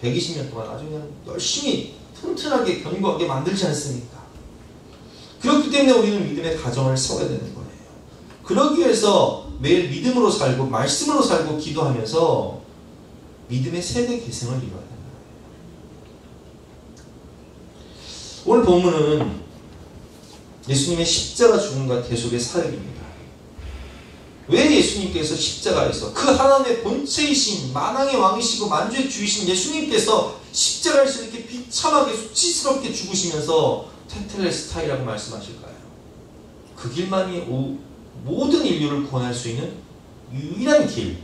120년 동안 아주 그냥 열심히 튼튼하게 견고하게 만들지 않습니까? 그렇기 때문에 우리는 믿음의 가정을 세워야 되는 거예요. 그러기 위해서 매일 믿음으로 살고 말씀으로 살고 기도하면서 믿음의 세대 계승을 이루어야 되는 거예요. 오늘 본문은 예수님의 십자가 죽음과 대속의 사역입니다. 왜 예수님께서 십자가에서 그 하나님의 본체이신 만왕의 왕이시고 만주의 주이신 예수님께서 십자가에서 이렇게 비참하게 수치스럽게 죽으시면서 테텔레스타이라고 말씀하실까요? 그 길만이 모든 인류를 구원할 수 있는 유일한 길,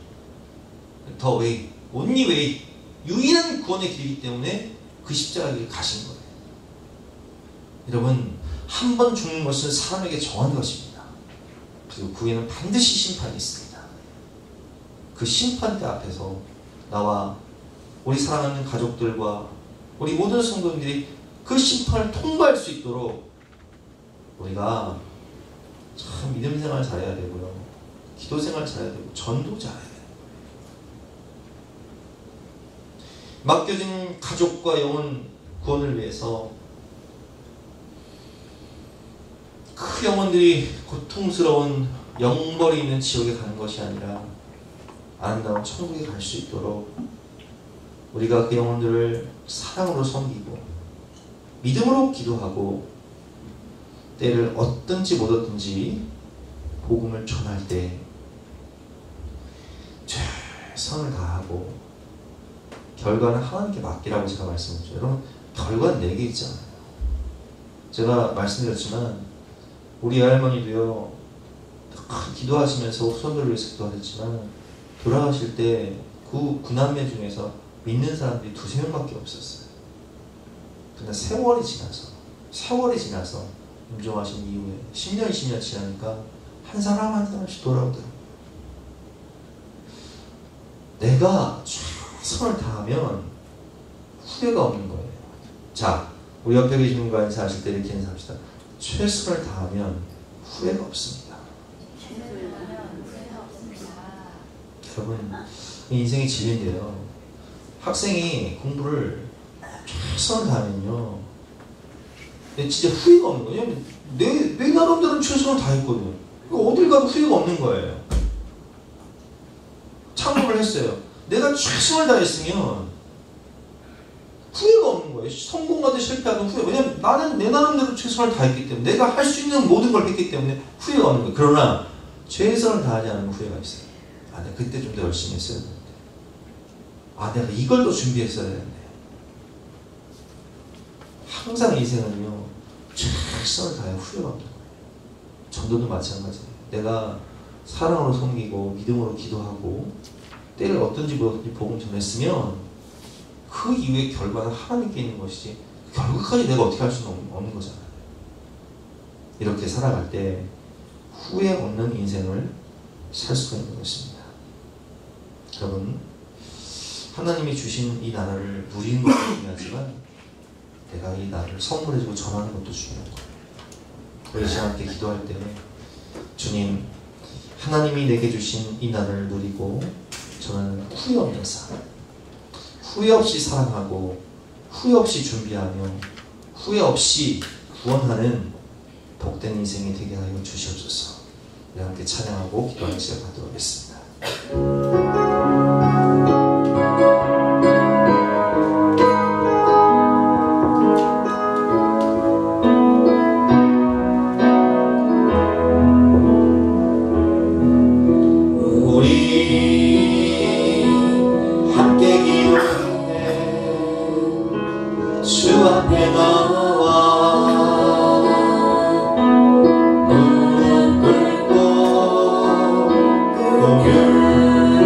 더 웨이, 온리 웨이, 유일한 구원의 길이기 때문에 그 십자가 길을 가신 거예요. 여러분, 한 번 죽는 것은 사람에게 정한 것입니다. 그리고 그 후에는 반드시 심판이 있습니다. 그 심판대 앞에서 나와 우리 사랑하는 가족들과 우리 모든 성도들이 그 심판을 통과할 수 있도록 우리가 참 믿음 생활 잘해야 되고요. 기도 생활 잘해야 되고 전도 잘해야 돼요. 맡겨진 가족과 영혼 구원을 위해서 그 영혼들이 고통스러운 영벌이 있는 지옥에 가는 것이 아니라 아름다운 천국에 갈 수 있도록 우리가 그 영혼들을 사랑으로 섬기고 믿음으로 기도하고 때를 얻든지 못 얻든지 복음을 전할 때 최선을 다하고 결과는 하나님께 맡기라고 제가 말씀드렸죠. 여러분, 결과는 내게 있잖아요. 제가 말씀드렸지만 우리 할머니도요, 기도하시면서 후손들을 위해서 기도하셨지만 돌아가실 때 그 구남매 중에서 믿는 사람들이 2-3명밖에 없었어요. 근데 세월이 지나서 임종하신 이후에 10년, 20년 지나니까 한 사람 한 사람씩 돌아오더라고요. 내가 최선을 다하면 후회가 없는 거예요. 자, 우리 옆에 계신 분과 인사하실 때 이렇게 인사합시다. 최선을 다하면 후회가 없습니다. 여러분, 인생의 진리인데요. 학생이 공부를 최선을 다하면요, 진짜 후회가 없는 거예요. 내 나름대로 최선을 다했거든요. 어딜 가도 후회가 없는 거예요. 창업을 했어요. 내가 최선을 다했으면 후회가 없는 거예요. 성공하든 실패하든 후회. 왜냐면 나는 내 나름대로 최선을 다했기 때문에, 내가 할 수 있는 모든 걸 했기 때문에 후회가 없는 거예요. 그러나 최선을 다하지 않으면 후회가 있어요. 내가 그때 좀 더 열심히 했어야 되는데, 내가 이걸 더 준비했어야 되는데. 항상 인생은요, 최선을 다해 후회가 없는 거예요. 전도도 마찬가지예요. 내가 사랑으로 섬기고 믿음으로 기도하고 때를 얻든지 못 얻든지 복음 전했으면 그 이후의 결과는 하나님께 있는 것이지, 그 결과까지 내가 어떻게 할 수는 없는 거잖아요. 이렇게 살아갈 때 후회 없는 인생을 살 수가 있는 것입니다. 여러분, 하나님이 주신 이 나라를 누리는 것도 중요하지만 내가 이 나라를 선물해주고 전하는 것도 중요한 거예요. 우리 시간 함께 기도할 때, 주님, 하나님이 내게 주신 이 나라를 누리고 전하는 후회 없는 삶, 후회 없이 사랑하고 후회 없이 준비하며 후회 없이 구원하는 복된 인생이 되게 하여 주시옵소서. 우리 함께 찬양하고 기도하는 시간 갖도록 하겠습니다. 무릎 꿇고 공율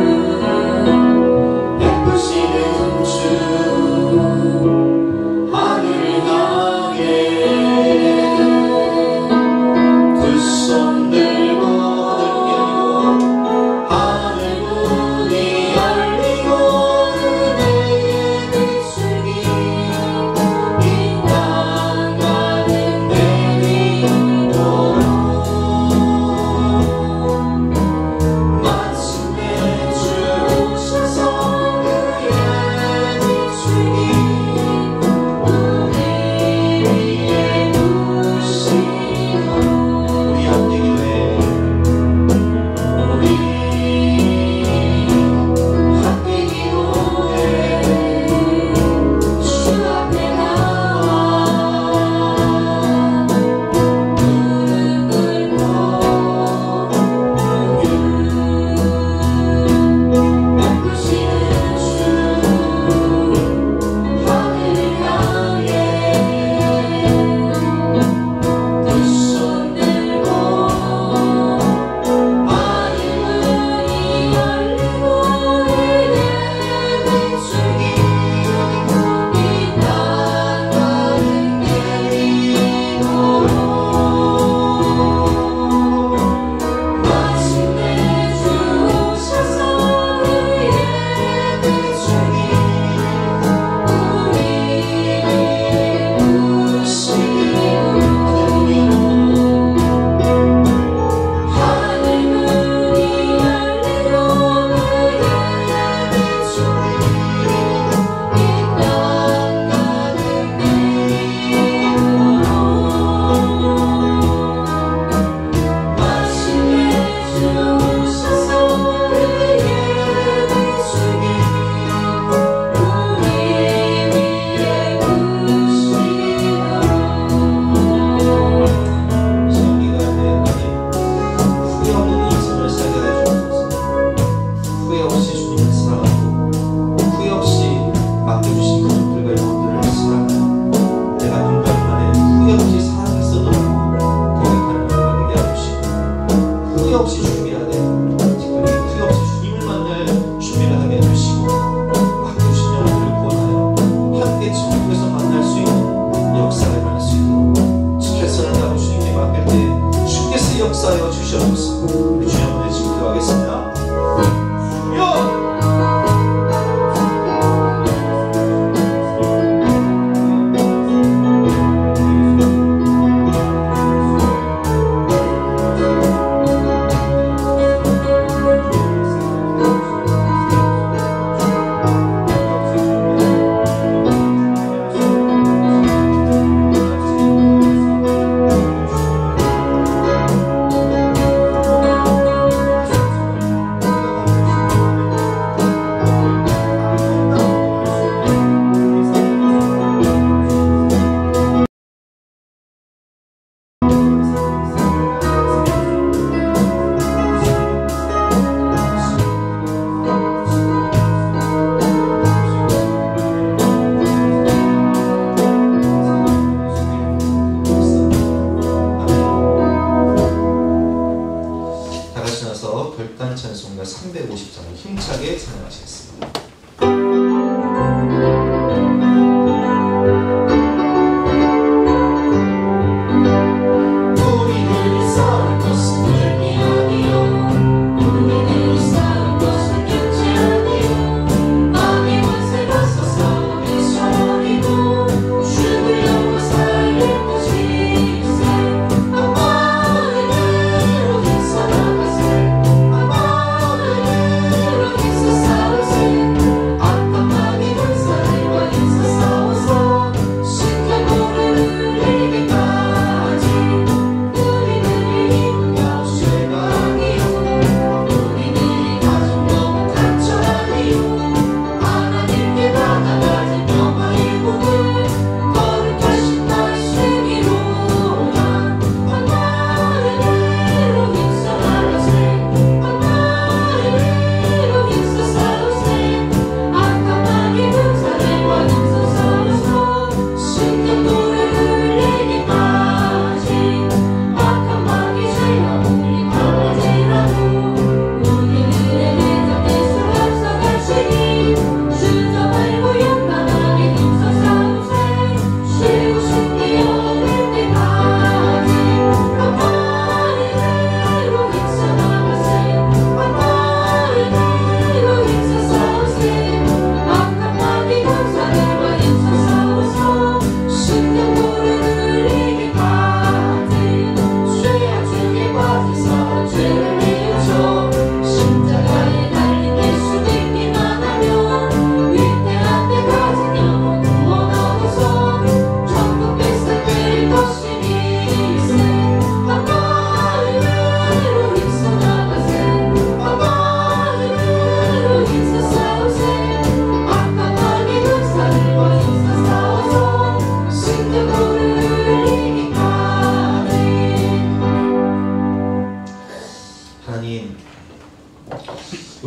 6단 찬송가 350장을 힘차게 찬양하시겠습니다.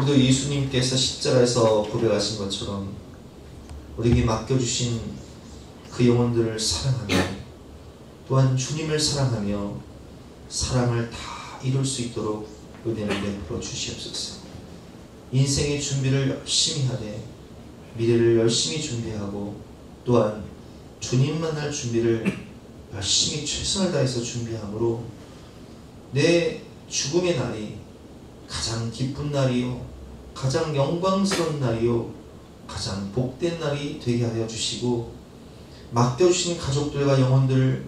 우리도 예수님께서 십자가에서 고백하신 것처럼 우리에게 맡겨주신 그 영혼들을 사랑하며 또한 주님을 사랑하며 사랑을 다 이룰 수 있도록 은혜를 베풀어 주시옵소서. 인생의 준비를 열심히 하되 미래를 열심히 준비하고 또한 주님 만날 준비를 열심히 최선을 다해서 준비함으로 내 죽음의 날이 가장 기쁜 날이요 가장 영광스러운 날이요 가장 복된 날이 되게 하여 주시고 맡겨주신 가족들과 영혼들을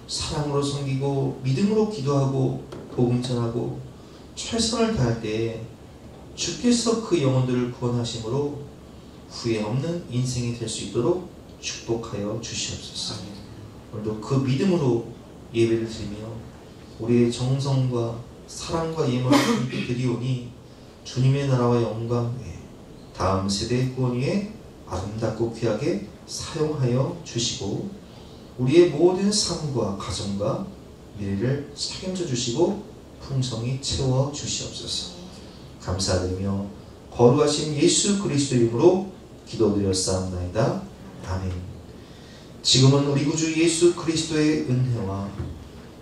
사랑으로 섬기고 믿음으로 기도하고 복음 전하고 최선을 다할 때에 주께서 그 영혼들을 구원하심으로 후회 없는 인생이 될 수 있도록 축복하여 주시옵소서. 오늘도 그 믿음으로 예배를 드리며 우리의 정성과 사랑과 예물을 주님께 드리오니 주님의 나라와 영광 위에 다음 세대의 구원 위에 아름답고 귀하게 사용하여 주시고 우리의 모든 삶과 가정과 미래를 책임져 주시고 풍성히 채워 주시옵소서. 감사드리며 거룩하신 예수 그리스도의 이름으로 기도드렸사옵나이다. 아멘. 지금은 우리 구주 예수 그리스도의 은혜와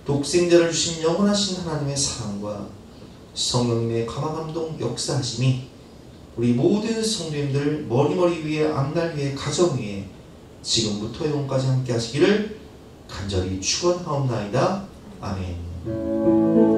독생자를 주신 영원하신 하나님의 사랑과 성령님의 감화감동 역사하심이 우리 모든 성도님들 머리머리 위에 앞날 위에 가정 위에 지금부터 영원까지 함께 하시기를 간절히 축원하옵나이다. 아멘.